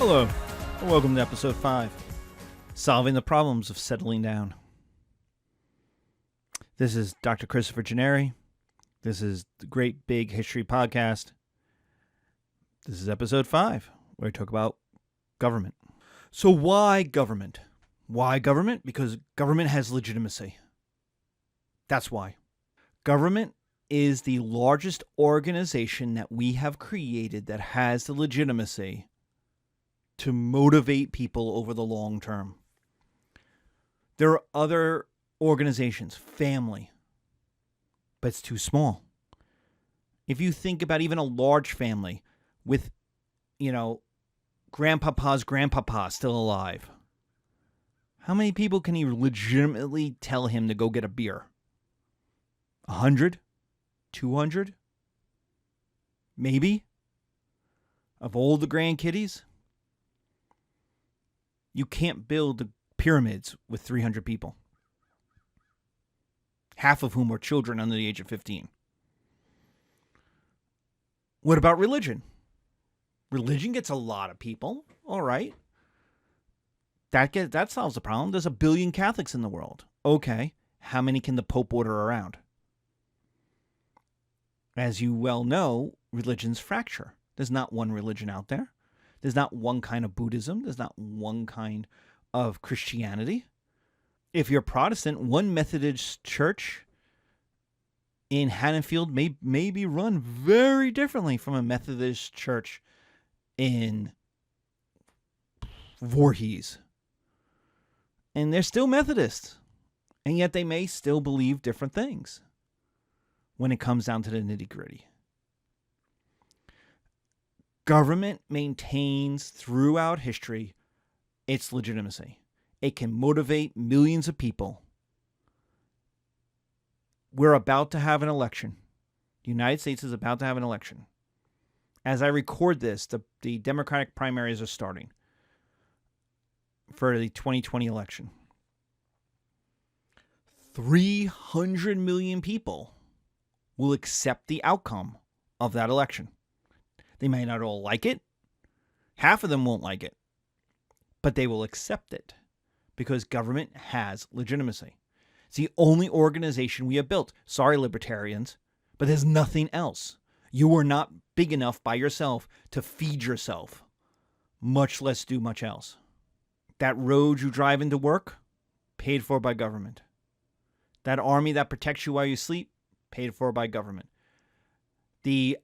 Hello, and welcome to episode 5, Solving the Problems of Settling Down. This is Dr. Christopher Gennari. This is the Great Big History Podcast. This is episode 5, where we talk about government. So why government? Why government? Because government has legitimacy. That's why. Government is the largest organization that we have created that has the legitimacy to motivate people over the long term. There are other organizations, family, but it's too small. If you think about even a large family with, grandpapa's grandpapa still alive, how many people can he legitimately tell him to go get a beer? 100? 200? Maybe? Of all the grandkiddies? You can't build the pyramids with 300 people. Half of whom were children under the age of 15. What about religion? Religion gets a lot of people. All right. That solves the problem. There's 1 billion Catholics in the world. Okay. How many can the Pope order around? As you well know, religions fracture. There's not one religion out there. There's not one kind of Buddhism. There's not one kind of Christianity. If you're Protestant, one Methodist church in Haddonfield may be run very differently from a Methodist church in Voorhees. And they're still Methodists. And yet they may still believe different things when it comes down to the nitty-gritty. Government maintains throughout history its legitimacy. It can motivate millions of people. We're about to have an election. The United States is about to have an election. As I record this, the Democratic primaries are starting for the 2020 election. 300 million people will accept the outcome of that election. They may not all like it. Half of them won't like it. But they will accept it because government has legitimacy. It's the only organization we have built. Sorry, libertarians, but there's nothing else. You are not big enough by yourself to feed yourself, much less do much else. That road you drive into work, paid for by government. That army that protects you while you sleep, paid for by government. The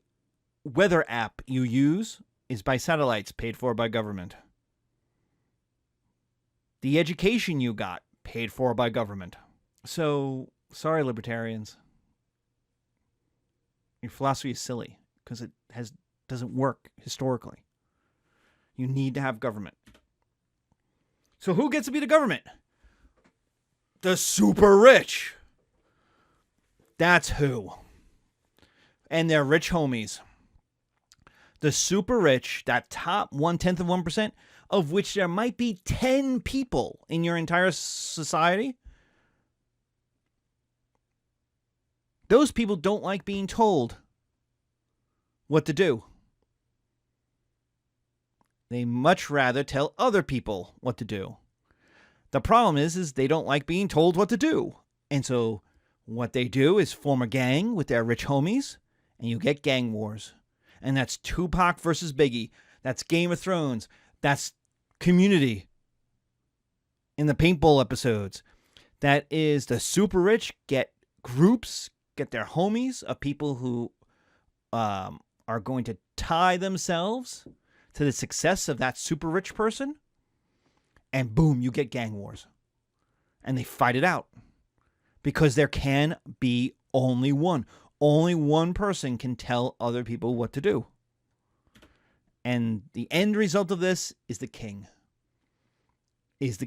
weather app you use is by satellites, paid for by government. The education you got, paid for by government. So, sorry, libertarians. Your philosophy is silly because it doesn't work historically. You need to have government. So who gets to be the government? The super rich. That's who. And their rich homies. The super rich, that top 1/10 of 1%, of which there might be 10 people in your entire society. Those people don't like being told what to do. They much rather tell other people what to do. The problem is they don't like being told what to do. And so what they do is form a gang with their rich homies, and you get gang wars. And that's Tupac versus Biggie. That's Game of Thrones. That's Community in the paintball episodes. That is the super rich get groups, get their homies of people who are going to tie themselves to the success of that super rich person. And boom, you get gang wars. And they fight it out. Because there can be only one. Only one person can tell other people what to do. And the end result of this is the king. The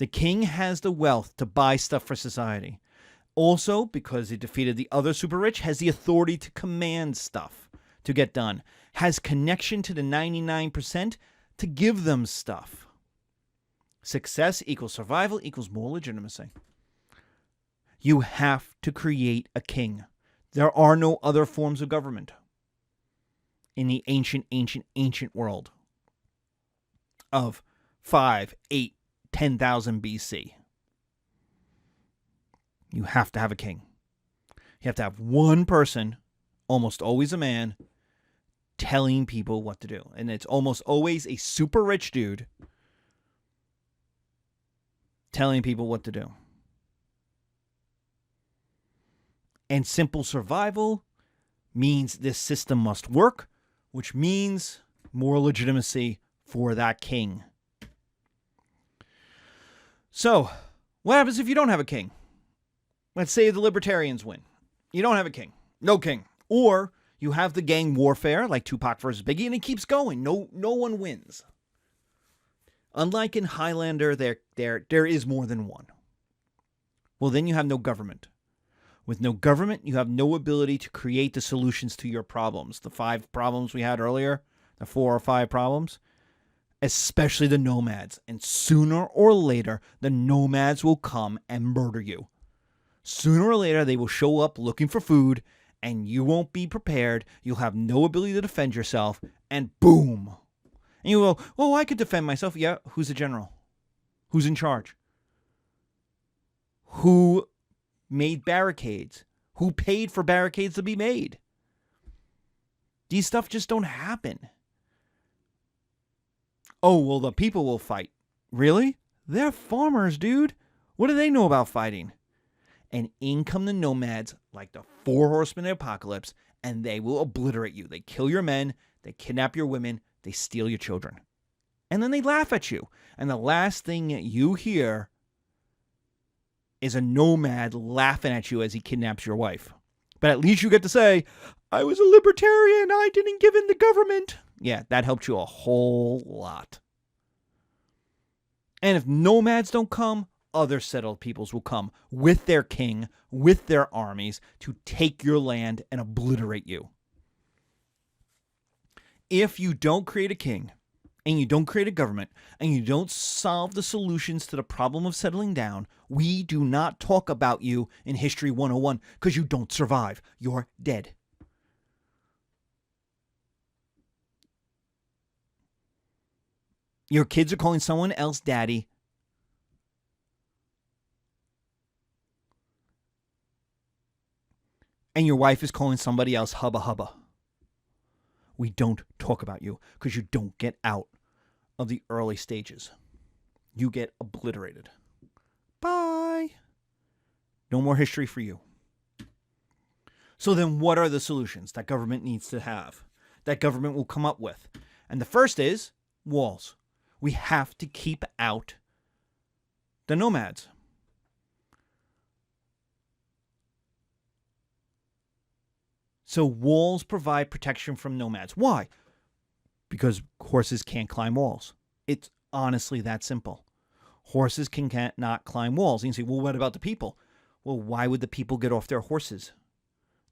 king has the wealth to buy stuff for society. Also, because he defeated the other super rich, has the authority to command stuff to get done. Has connection to the 99% to give them stuff. Success equals survival equals more legitimacy. You have to create a king. There are no other forms of government. in the ancient world of 5, 8, 10,000 BC. You have to have a king. You have to have one person, almost always a man, telling people what to do. And it's almost always a super rich dude telling people what to do. And simple survival means this system must work, which means more legitimacy for that king. So, what happens if you don't have a king? Let's say the libertarians win. You don't have a king. No king. Or you have the gang warfare, like Tupac versus Biggie, and it keeps going. No one wins. Unlike in Highlander, there is more than one. Well, then you have no government. With no government, you have no ability to create the solutions to your problems. The 5 problems we had earlier, the 4 or 5 problems, especially the nomads. And sooner or later, the nomads will come and murder you. Sooner or later, they will show up looking for food, and you won't be prepared. You'll have no ability to defend yourself, and boom. And you go, oh, I could defend myself. Yeah, who's the general? Who's in charge? Who made barricades? Who paid for barricades to be made? These stuff just don't happen. Oh, well, the people will fight. Really? They're farmers, dude. What do they know about fighting? And in come the nomads, like the 4 horsemen of the apocalypse, and they will obliterate you. They kill your men, they kidnap your women, they steal your children. And then they laugh at you. And the last thing you hear is a nomad laughing at you as he kidnaps your wife. But at least you get to say, I was a libertarian, I didn't give in the government. Yeah, that helped you a whole lot. And if nomads don't come, other settled peoples will come with their king, with their armies, to take your land and obliterate you. If you don't create a king, and you don't create a government, and you don't solve the solutions to the problem of settling down, we do not talk about you in History 101 because you don't survive. You're dead. Your kids are calling someone else daddy. And your wife is calling somebody else hubba hubba. We don't talk about you because you don't get out of the early stages. You get obliterated. Bye. No more history for you. So then what are the solutions that government needs to have? That government will come up with? And the first is walls. We have to keep out the nomads. So walls provide protection from nomads. Why? Because horses can't climb walls. It's honestly that simple. Horses cannot climb walls. You can say, well, what about the people? Well, why would the people get off their horses?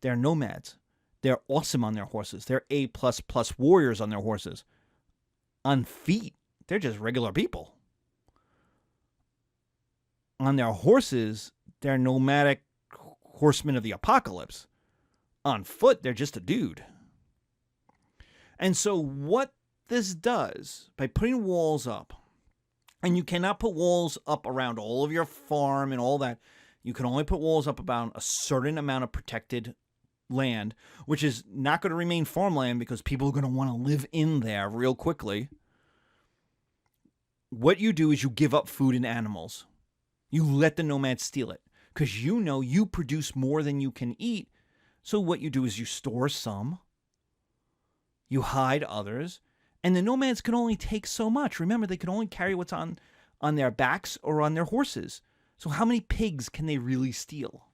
They're nomads. They're awesome on their horses. They're A++ warriors on their horses. On feet, they're just regular people. On their horses, they're nomadic horsemen of the apocalypse. On foot, they're just a dude. And so what this does, by putting walls up, and you cannot put walls up around all of your farm and all that. You can only put walls up about a certain amount of protected land, which is not going to remain farmland because people are going to want to live in there real quickly. What you do is you give up food and animals. You let the nomads steal it because you know you produce more than you can eat. So what you do is you store some, you hide others, and the nomads can only take so much. Remember, they can only carry what's on their backs or on their horses. So how many pigs can they really steal?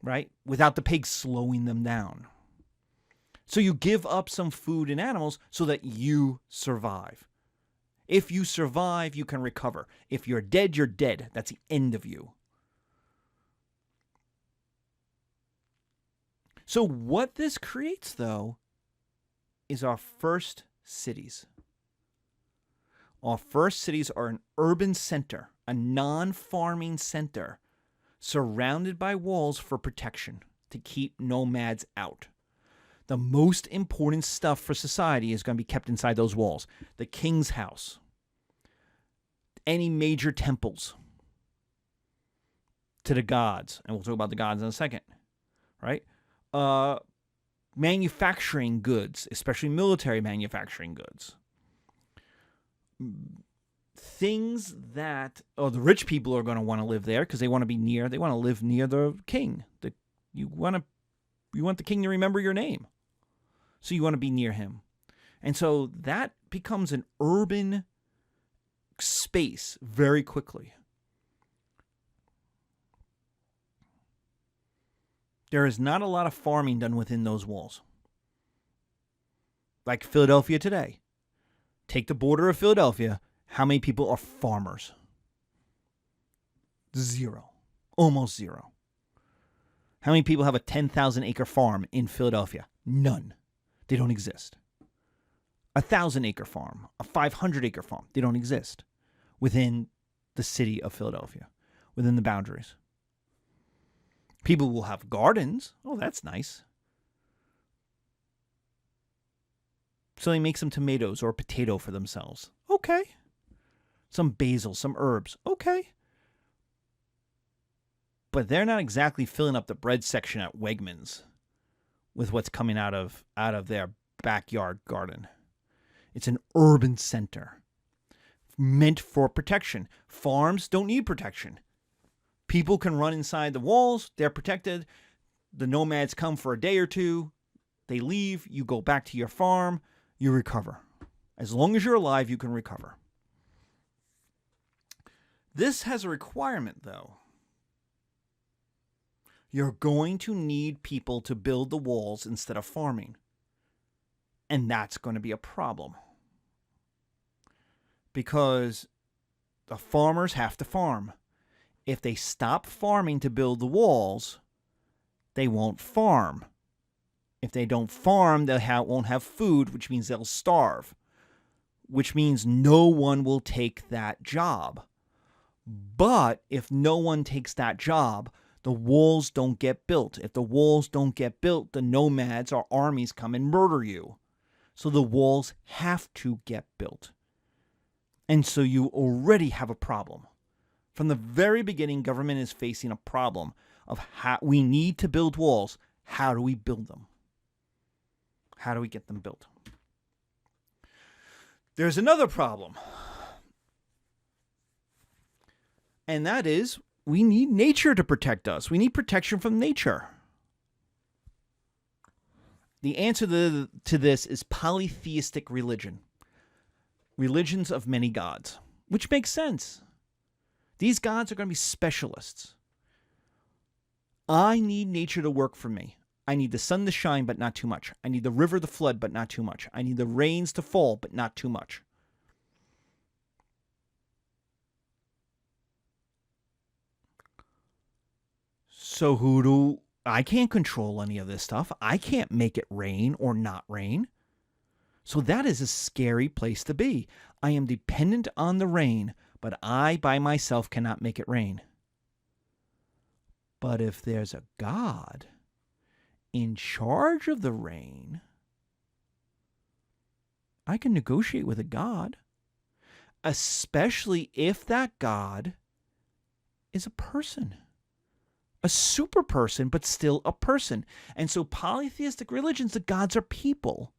Right? Without the pigs slowing them down. So you give up some food and animals so that you survive. If you survive, you can recover. If you're dead, you're dead. That's the end of you. So what this creates, though, is our first cities. Our first cities are an urban center, a non-farming center, surrounded by walls for protection to keep nomads out. The most important stuff for society is going to be kept inside those walls. The king's house, any major temples to the gods, and we'll talk about the gods in a second, right? Manufacturing goods, especially military manufacturing goods. Things that the rich people are going to want to live there because they want to live near the king. You want the king to remember your name. So you want to be near him. And so that becomes an urban space very quickly. There is not a lot of farming done within those walls. Like Philadelphia today. Take the border of Philadelphia. How many people are farmers? 0. Almost 0. How many people have a 10,000 acre farm in Philadelphia? None. They don't exist. A 1,000 acre farm, a 500 acre farm, they don't exist within the city of Philadelphia, within the boundaries. People will have gardens. Oh, that's nice. So they make some tomatoes or a potato for themselves. Okay. Some basil, some herbs. Okay. But they're not exactly filling up the bread section at Wegmans with what's coming out of their backyard garden. It's an urban center meant for protection. Farms don't need protection. People can run inside the walls. They're protected. The nomads come for a day or two. They leave. You go back to your farm. You recover. As long as you're alive, you can recover. This has a requirement, though. You're going to need people to build the walls instead of farming. And that's going to be a problem. Because the farmers have to farm. If they stop farming to build the walls, they won't farm. If they don't farm, they won't have food, which means they'll starve. Which means no one will take that job. But if no one takes that job, the walls don't get built. If the walls don't get built, the nomads or armies come and murder you. So the walls have to get built. And so you already have a problem. From the very beginning, government is facing a problem of how we need to build walls. How do we build them? How do we get them built? There's another problem. And that is, we need nature to protect us. We need protection from nature. The answer to this is polytheistic religion. Religions of many gods, which makes sense. These gods are going to be specialists. I need nature to work for me. I need the sun to shine, but not too much. I need the river to flood, but not too much. I need the rains to fall, but not too much. So I can't control any of this stuff. I can't make it rain or not rain. So that is a scary place to be. I am dependent on the rain, but I by myself cannot make it rain. But if there's a God in charge of the rain, I can negotiate with a God, especially if that God is a person. A super person, but still a person. And so polytheistic religions, the gods are people.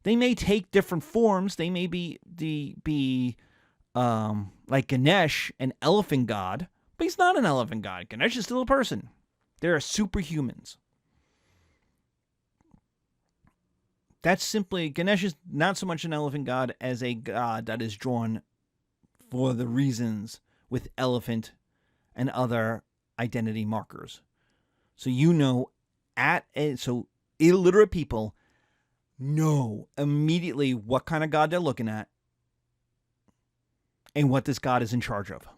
They may take different forms. They may be like Ganesh, an elephant god, but he's not an elephant god. Ganesh is still a person. They're superhumans. That's simply, Ganesh is not so much an elephant god as a god that is drawn for the reasons with elephant and other identity markers. So so illiterate people know immediately what kind of God they're looking at and what this God is in charge of.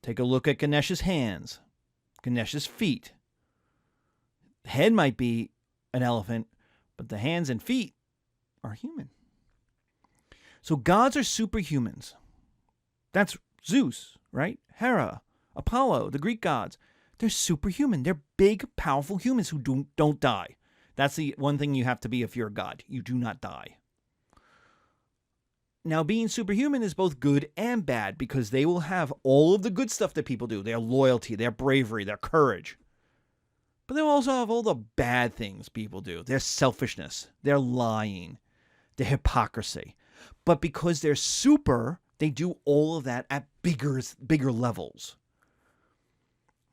Take a look at Ganesh's hands, Ganesh's feet. The head might be an elephant, but the hands and feet are human. So gods are superhumans. That's Zeus, right? Hera, Apollo, the Greek gods. They're superhuman. They're big, powerful humans who don't die. That's the one thing you have to be if you're a god. You do not die. Now, being superhuman is both good and bad because they will have all of the good stuff that people do. Their loyalty, their bravery, their courage. But they'll also have all the bad things people do. Their selfishness, their lying, their hypocrisy. But because they're super, they do all of that at bigger levels.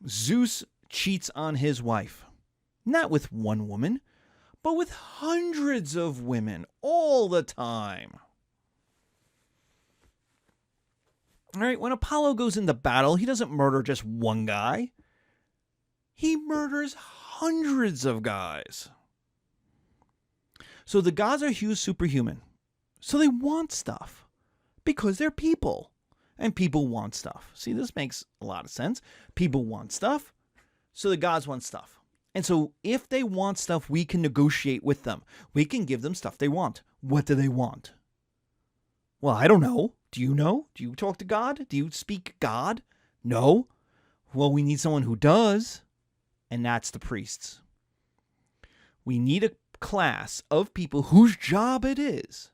Zeus cheats on his wife. Not with one woman, but with hundreds of women all the time. All right, when Apollo goes into battle, he doesn't murder just one guy. He murders hundreds of guys. So the gods are huge superhuman. So they want stuff because they're people. And people want stuff. See, this makes a lot of sense. People want stuff, so the gods want stuff. And so if they want stuff, we can negotiate with them. We can give them stuff they want. What do they want? Well, I don't know. Do you know? Do you talk to God? Do you speak God? No. Well, we need someone who does, and that's the priests. We need a class of people whose job it is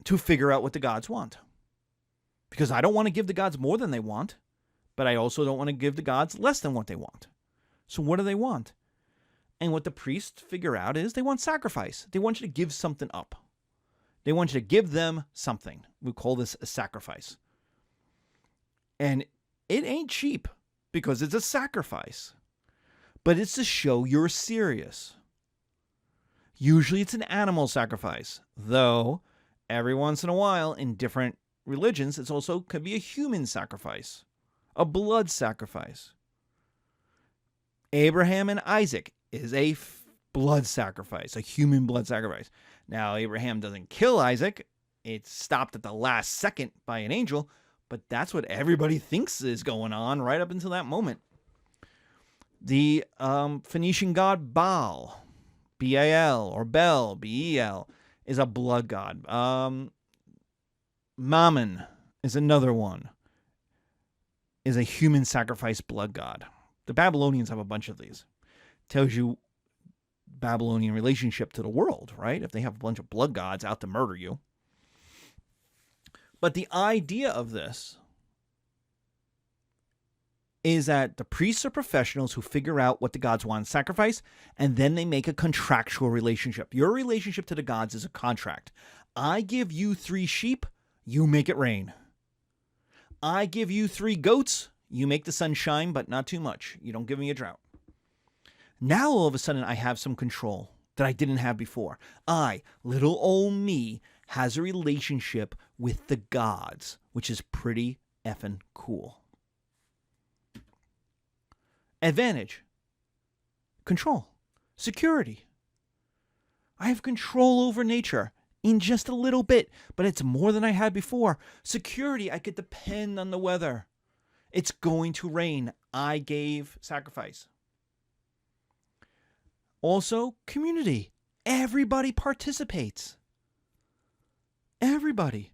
to figure out what the gods want. Because I don't want to give the gods more than they want, but I also don't want to give the gods less than what they want. So what do they want? And what the priests figure out is they want sacrifice. They want you to give something up. They want you to give them something. We call this a sacrifice. And it ain't cheap because it's a sacrifice. But it's to show you're serious. Usually it's an animal sacrifice, though every once in a while in different religions it's also could be a human sacrifice, a blood sacrifice. Abraham and Isaac is a blood sacrifice, a human blood sacrifice. Now Abraham doesn't kill Isaac. It's stopped at the last second by an angel, but that's what everybody thinks is going on right up until that moment. The Phoenician god Baal, B-A-L, or Bel, B-E-L, is a blood god. Mammon is another one, is a human sacrifice blood god. The Babylonians have a bunch of these. Tells you Babylonian relationship to the world, right? If they have a bunch of blood gods out to murder you. But the idea of this is that the priests are professionals who figure out what the gods want in sacrifice, and then they make a contractual relationship. Your relationship to the gods is a contract. I give you 3 sheep, you make it rain. I give you 3 goats, you make the sun shine, but not too much. You don't give me a drought. Now all of a sudden I have some control that I didn't have before. I, little old me, has a relationship with the gods, which is pretty effing cool. Advantage. Control. Security. I have control over nature in just a little bit, but it's more than I had before. Security, I could depend on the weather. It's going to rain. I gave sacrifice. Also, community. Everybody participates. Everybody.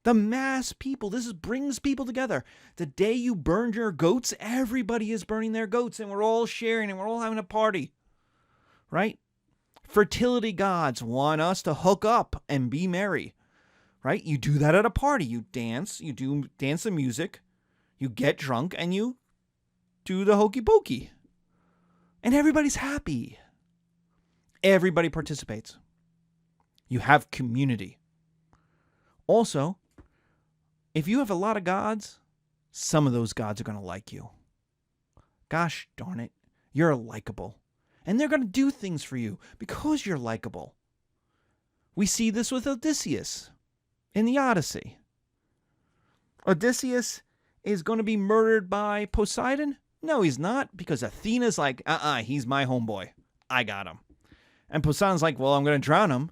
The mass people. This brings people together. The day you burned your goats, everybody is burning their goats, and we're all sharing, and we're all having a party. Right? Fertility gods want us to hook up and be merry. Right? You do that at a party. You dance. You do dance the music. You get drunk, and you do the hokey pokey. And everybody's happy. Everybody participates. You have community. Also, if you have a lot of gods, some of those gods are going to like you. Gosh darn it, you're likable. And they're going to do things for you because you're likable. We see this with Odysseus in the Odyssey. Odysseus is going to be murdered by Poseidon? No, he's not, because Athena's like, he's my homeboy. I got him. And Poseidon's like, well, I'm going to drown him.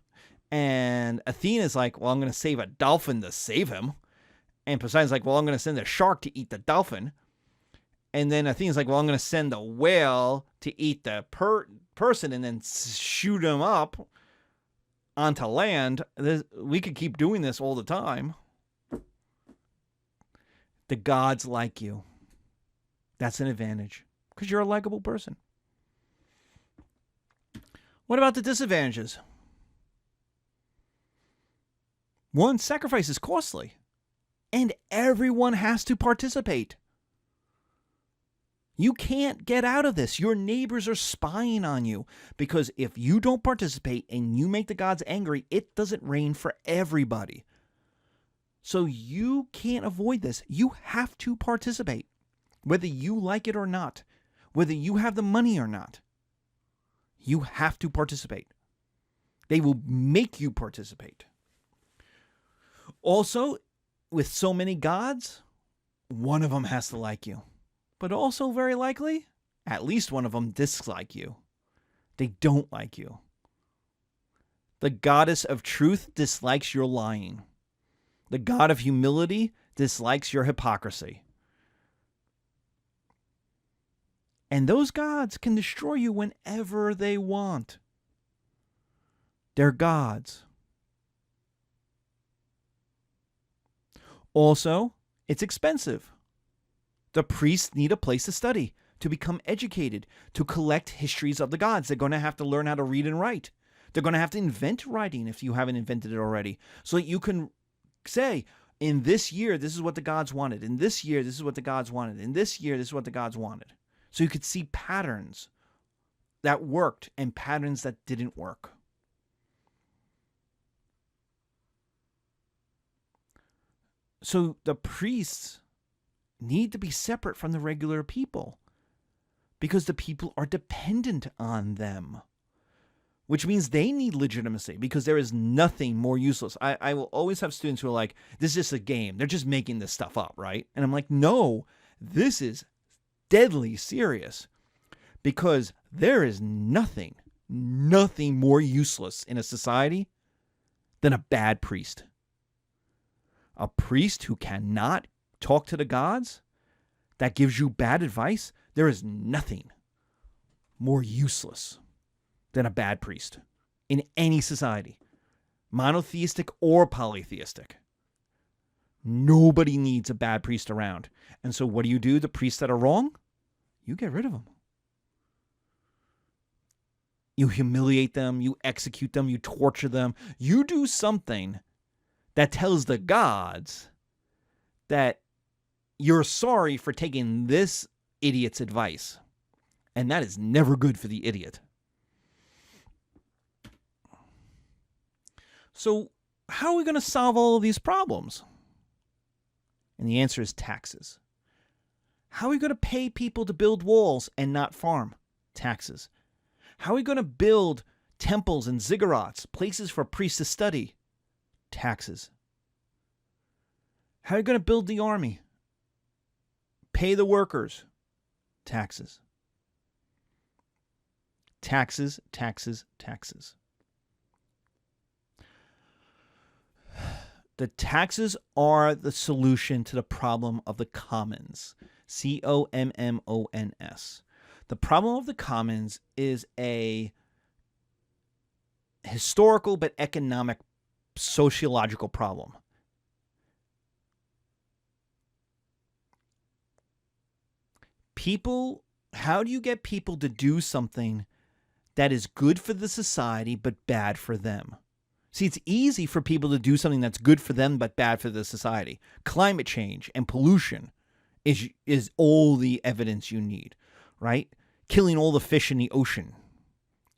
And Athena's like, well, I'm going to save a dolphin to save him. And Poseidon's like, well, I'm going to send a shark to eat the dolphin. And then Athena's like, well, I'm going to send a whale to eat the person and then shoot him up. onto land, we could keep doing this all the time. The gods like you. That's an advantage because you're a likable person. What about the disadvantages? One, sacrifice is costly, and everyone has to participate. You can't get out of this. Your neighbors are spying on you because if you don't participate and you make the gods angry, it doesn't rain for everybody. So you can't avoid this. You have to participate, whether you like it or not, whether you have the money or not. You have to participate. They will make you participate. Also, with so many gods, one of them has to like you. But also, very likely, at least one of them dislike you. They don't like you. The goddess of truth dislikes your lying. The god of humility dislikes your hypocrisy. And those gods can destroy you whenever they want. They're gods. Also, it's expensive. The priests need a place to study, to become educated, to collect histories of the gods. They're going to have to learn how to read and write. They're going to have to invent writing if you haven't invented it already, so that you can say, in this year, this is what the gods wanted. In this year, this is what the gods wanted. In this year, this is what the gods wanted. So you could see patterns that worked and patterns that didn't work. So the priests need to be separate from the regular people because the people are dependent on them, which means they need legitimacy because there is nothing more useless. I will always have students who are like, this is just a game. They're just making this stuff up, right? And I'm like, no, this is deadly serious because there is nothing more useless in a society than a bad priest. A priest who cannot talk to the gods, that gives you bad advice, there is nothing more useless than a bad priest in any society, monotheistic or polytheistic. Nobody needs a bad priest around. And so what do? The priests that are wrong, you get rid of them. You humiliate them, you execute them, you torture them. You do something that tells the gods that you're sorry for taking this idiot's advice. And that is never good for the idiot. So how are we going to solve all of these problems? And the answer is taxes. How are we going to pay people to build walls and not farm? Taxes. How are we going to build temples and ziggurats, places for priests to study? Taxes. How are you going to build the army? Pay the workers? Taxes. Taxes, taxes, taxes. The taxes are the solution to the problem of the commons. COMMONS. The problem of the commons is a historical but economic sociological problem. How do you get people to do something that is good for the society but bad for them? See, it's easy for people to do something that's good for them but bad for the society. Climate change and pollution is all the evidence you need, right? Killing all the fish in the ocean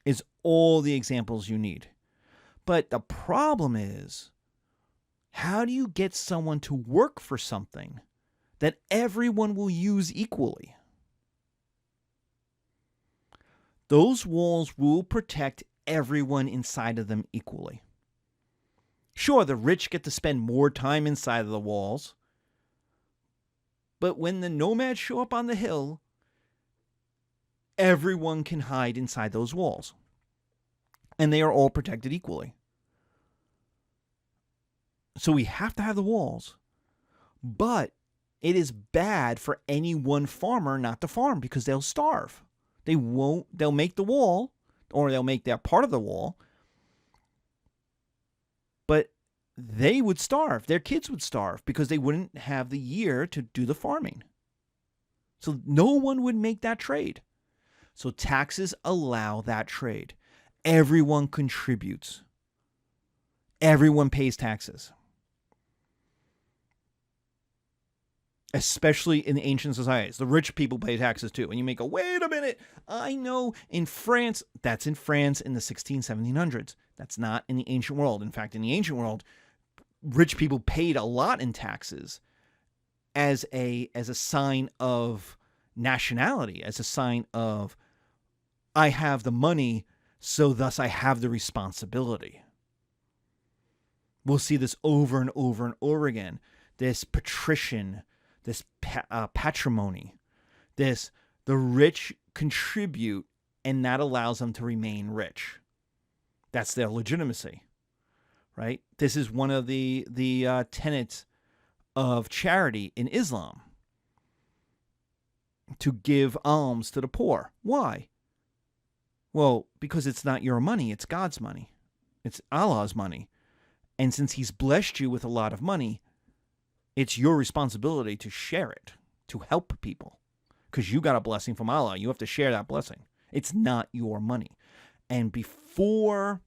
is all the examples you need. But the problem is, how do you get someone to work for something that everyone will use equally? Those walls will protect everyone inside of them equally. Sure, the rich get to spend more time inside of the walls, but when the nomads show up on the hill, everyone can hide inside those walls, and they are all protected equally. So we have to have the walls, but it is bad for any one farmer not to farm because they'll starve. They'll make the wall, or they'll make their part of the wall, But they would starve. Their kids would starve because they wouldn't have the year to do the farming. So no one would make that trade. So taxes allow that trade. Everyone contributes. Everyone pays taxes. Especially in the ancient societies. The rich people pay taxes too. And you may go, wait a minute. I know in France, that's in France in the 1700s. That's not in the ancient world. In fact, in the ancient world, rich people paid a lot in taxes as a sign of nationality, as a sign of, I have the money, so thus I have the responsibility. We'll see this over and over and over again. This patrician, this patrimony, the rich contribute, and that allows them to remain rich. That's their legitimacy, right? This is one of the tenets of charity in Islam, to give alms to the poor. Why? Well, because it's not your money, it's God's money. It's Allah's money. And since he's blessed you with a lot of money, it's your responsibility to share it, to help people. Because you got a blessing from Allah. You have to share that blessing. It's not your money. And before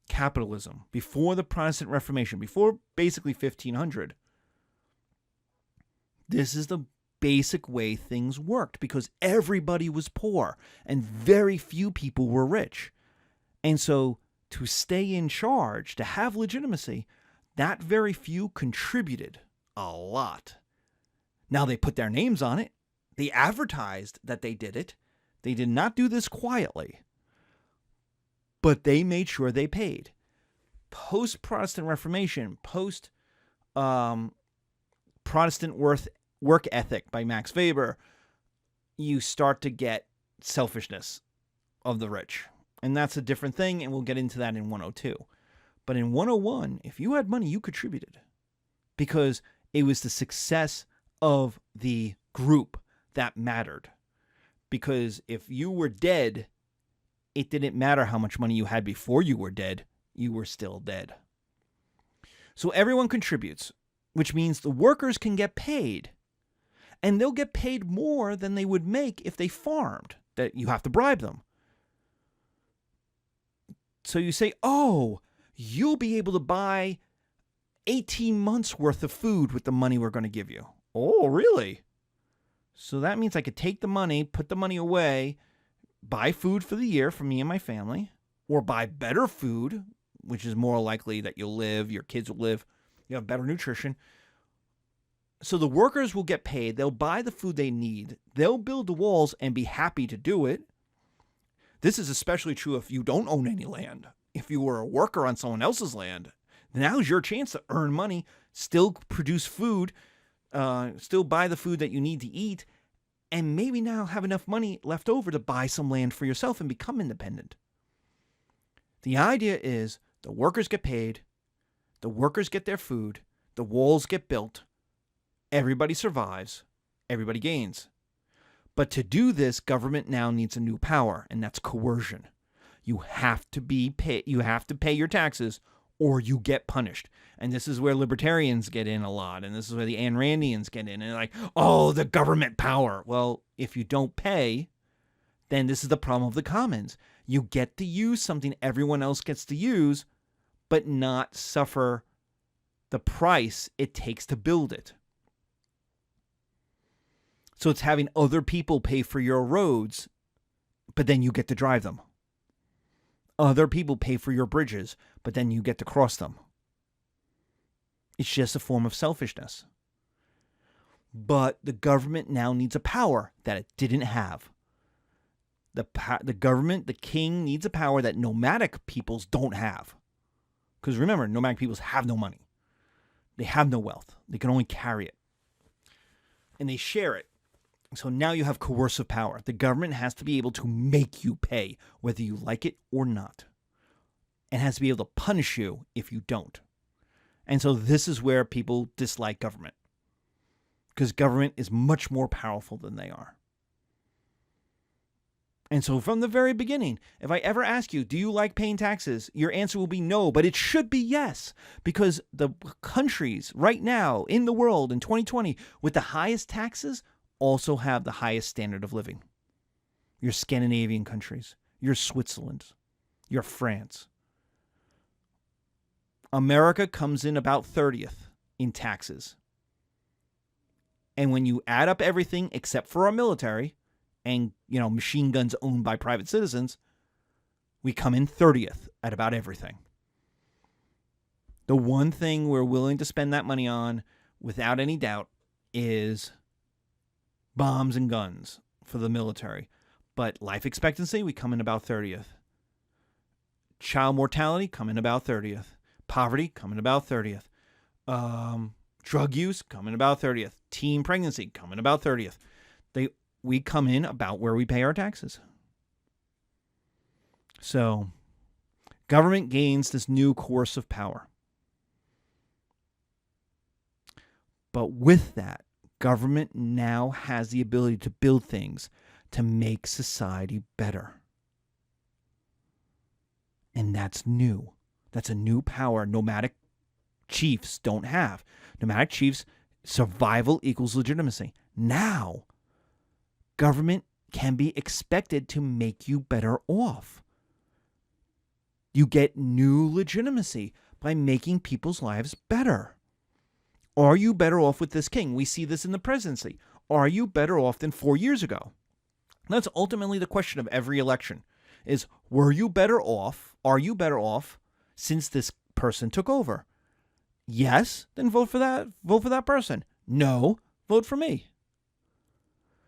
capitalism, before the Protestant Reformation, before basically 1500, this is the basic way things worked, because everybody was poor and very few people were rich. And so to stay in charge, to have legitimacy, that very few contributed a lot. Now they put their names on it. They advertised that they did it. They did not do this quietly, but they made sure they paid. Post-Protestant Reformation, post-Protestant work ethic by Max Weber, you start to get selfishness of the rich. And that's a different thing, and we'll get into that in 102. But in 101, if you had money, you contributed, because it was the success of the group that mattered. Because if you were dead, it didn't matter how much money you had before you were dead. You were still dead. So everyone contributes, which means the workers can get paid. And they'll get paid more than they would make if they farmed. That you have to bribe them. So you say, oh, you'll be able to buy 18 months worth of food with the money we're going to give you. Oh, really? So that means I could take the money, put the money away, buy food for the year for me and my family, or buy better food, which is more likely that you'll live, your kids will live, you have better nutrition. So the workers will get paid. They'll buy the food they need. They'll build the walls and be happy to do it. This is especially true if you don't own any land. If you were a worker on someone else's land, now's your chance to earn money, still produce food, still buy the food that you need to eat, and maybe now have enough money left over to buy some land for yourself and become independent. The idea is the workers get paid, the workers get their food, the walls get built, everybody survives, everybody gains. But to do this, government now needs a new power, and that's coercion. You have to pay your taxes, or you get punished. And this is where libertarians get in a lot, and this is where the Ayn Randians get in, and they're like, oh, the government power. Well, if you don't pay, then this is the problem of the commons. You get to use something everyone else gets to use, but not suffer the price it takes to build it. So it's having other people pay for your roads, but then you get to drive them. Other people pay for your bridges, but then you get to cross them. It's just a form of selfishness. But the government now needs a power that it didn't have. The government, the king, needs a power that nomadic peoples don't have. Because remember, nomadic peoples have no money. They have no wealth. They can only carry it. And they share it. So now you have coercive power. The government has to be able to make you pay, whether you like it or not. And has to be able to punish you if you don't. And so this is where people dislike government. Because government is much more powerful than they are. And so from the very beginning, if I ever ask you, do you like paying taxes? Your answer will be no, but it should be yes, because the countries right now in the world in 2020 with the highest taxes also have the highest standard of living. Your Scandinavian countries, your Switzerland, your France. America comes in about 30th in taxes. And when you add up everything except for our military and, machine guns owned by private citizens, we come in 30th at about everything. The one thing we're willing to spend that money on, without any doubt, is bombs and guns for the military. But life expectancy, we come in about 30th. Child mortality, come in about 30th. Poverty, come in about 30th. Drug use, come in about 30th. Teen pregnancy, come in about 30th. We come in about where we pay our taxes. So, government gains this new course of power. But with that, government now has the ability to build things to make society better. And that's new. That's a new power nomadic chiefs don't have. Nomadic chiefs, survival equals legitimacy. Now, government can be expected to make you better off. You get new legitimacy by making people's lives better. Are you better off with this king? We see this in the presidency. Are you better off than 4 years ago? That's ultimately the question of every election is, were you better off? Are you better off since this person took over? Yes, then vote for that. Vote for that person. No, vote for me.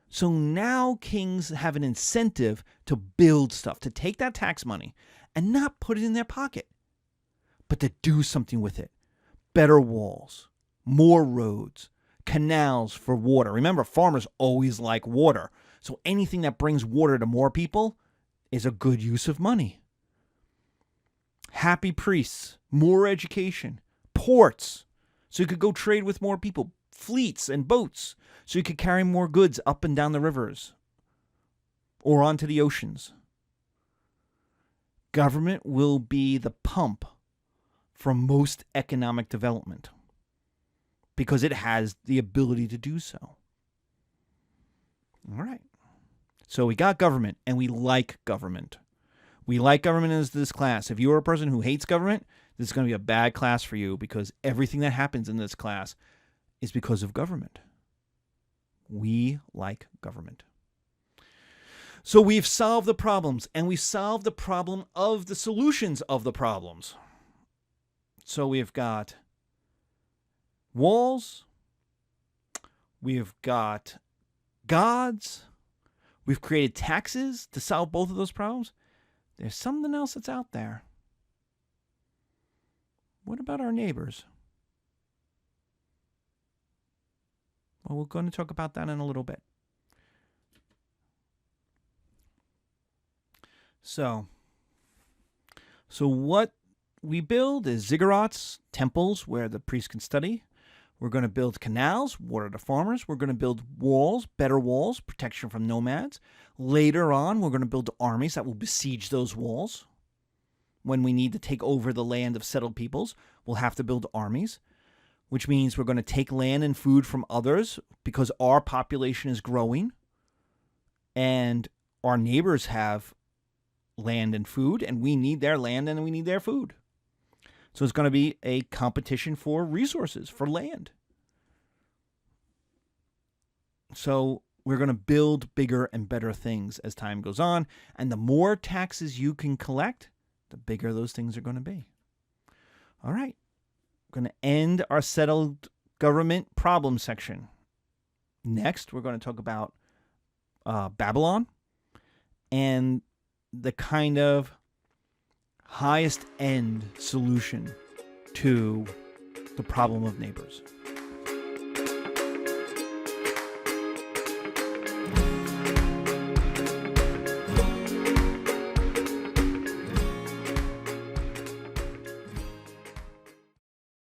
So now kings have an incentive to build stuff, to take that tax money and not put it in their pocket, but to do something with it. Better walls, more roads, canals for water. Remember, farmers always like water. So anything that brings water to more people is a good use of money. Happy priests, more education, ports, so you could go trade with more people, fleets and boats, so you could carry more goods up and down the rivers or onto the oceans. Government will be the pump for most economic development because it has the ability to do so. All right. So we got government, and we like government. We like government as this class. If you are a person who hates government, this is going to be a bad class for you because everything that happens in this class is because of government. We like government. So we've solved the problems, and we've solved the problem of the solutions of the problems. So we've got walls. We've got gods. We've created taxes to solve both of those problems. There's something else that's out there. What about our neighbors? Well, we're going to talk about that in a little bit. So what we build is ziggurats, temples where the priests can study. We're going to build canals, water to farmers. We're going to build walls, better walls, protection from nomads. Later on, we're going to build armies that will besiege those walls. When we need to take over the land of settled peoples, we'll have to build armies, which means we're going to take land and food from others because our population is growing and our neighbors have land and food, and we need their land and we need their food. So it's going to be a competition for resources, for land. So we're going to build bigger and better things as time goes on. And the more taxes you can collect, the bigger those things are going to be. All right. We're going to end our settled government problem section. Next, we're going to talk about Babylon and the kind of highest end solution to the problem of neighbors.